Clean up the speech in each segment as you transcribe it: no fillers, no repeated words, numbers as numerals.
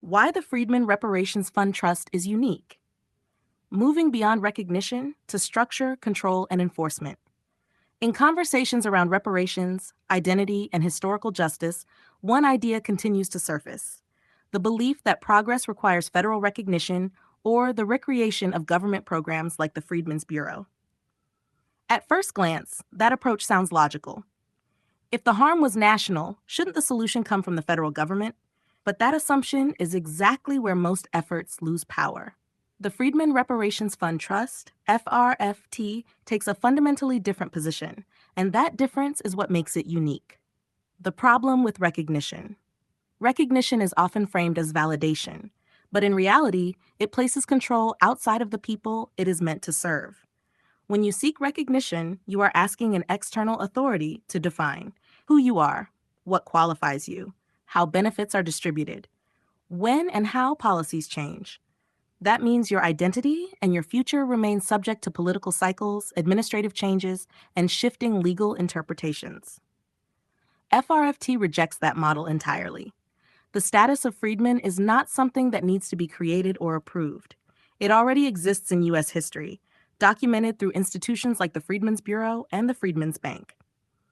Why the Freedmen Reparations Fund Trust is unique. Moving beyond recognition to structure, control, and enforcement. In conversations around reparations, identity, and historical justice, one idea continues to surface: the belief that progress requires federal recognition or the recreation of government programs like the Freedmen's Bureau. At first glance, that approach sounds logical. If the harm was national, shouldn't the solution come from the federal government? But that assumption is exactly where most efforts lose power. The Freedmen Reparations Fund Trust, FRFT, takes a fundamentally different position, and that difference is what makes it unique. The problem with recognition. Recognition is often framed as validation, but in reality, it places control outside of the people it is meant to serve. When you seek recognition, you are asking an external authority to define who you are, what qualifies you, how benefits are distributed, when and how policies change. That means your identity and your future remain subject to political cycles, administrative changes, and shifting legal interpretations. FRFT rejects that model entirely. The status of freedmen is not something that needs to be created or approved. It already exists in U.S. history, documented through institutions like the Freedmen's Bureau and the Freedmen's Bank.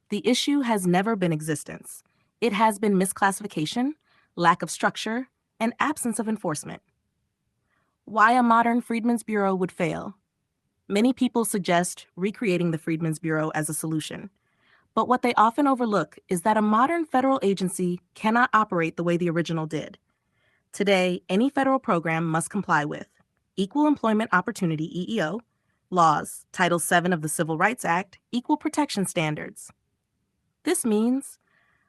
The issue has never been existence. It has been misclassification, lack of structure, and absence of enforcement. Why a modern Freedmen's Bureau would fail. Many people suggest recreating the Freedmen's Bureau as a solution. But what they often overlook is that a modern federal agency cannot operate the way the original did. Today, any federal program must comply with Equal Employment Opportunity (EEO) laws, Title VII of the Civil Rights Act, equal protection standards. This means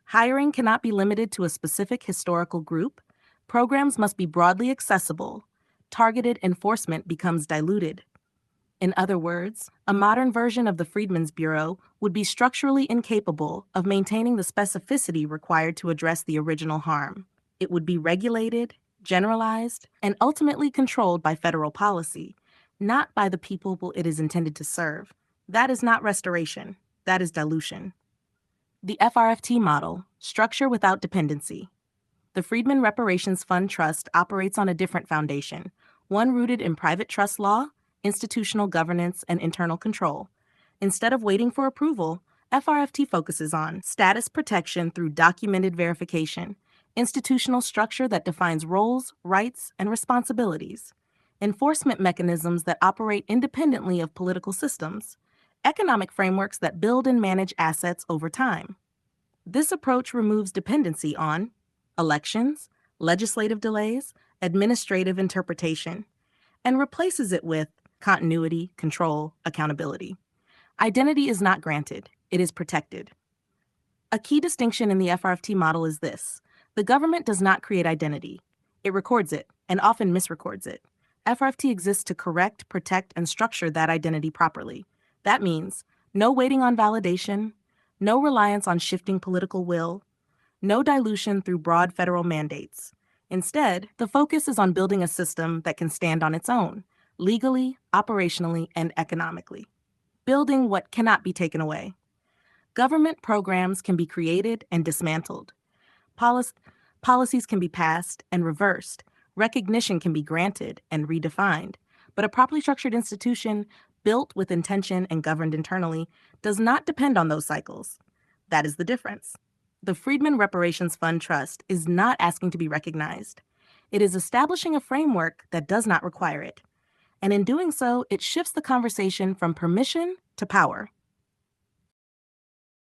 hiring cannot be limited to a specific historical group. Programs must be broadly accessible. Targeted enforcement becomes diluted. In other words, a modern version of the Freedmen's Bureau would be structurally incapable of maintaining the specificity required to address the original harm. It would be regulated, generalized, and ultimately controlled by federal policy, not by the people it is intended to serve. That is not restoration. That is dilution. The FRFT model, structure without dependency. The Freedmen Reparations Fund Trust operates on a different foundation, one rooted in private trust law, institutional governance, and internal control. Instead of waiting for approval, FRFT focuses on status protection through documented verification, institutional structure that defines roles, rights, and responsibilities, enforcement mechanisms that operate independently of political systems, economic frameworks that build and manage assets over time. This approach removes dependency on elections, legislative delays, administrative interpretation, and replaces it with continuity, control, accountability. Identity is not granted, it is protected. A key distinction in the FRFT model is this: the government does not create identity. It records it, and often misrecords it. FRFT exists to correct, protect, and structure that identity properly. That means no waiting on validation, no reliance on shifting political will, no dilution through broad federal mandates. Instead, the focus is on building a system that can stand on its own, legally, operationally, and economically. Building what cannot be taken away. Government programs can be created and dismantled. Policies can be passed and reversed. Recognition can be granted and redefined. But a properly structured institution, built with intention and governed internally, does not depend on those cycles. That is the difference. The Freedmen Reparations Fund Trust is not asking to be recognized. It is establishing a framework that does not require it. And in doing so, it shifts the conversation from permission to power.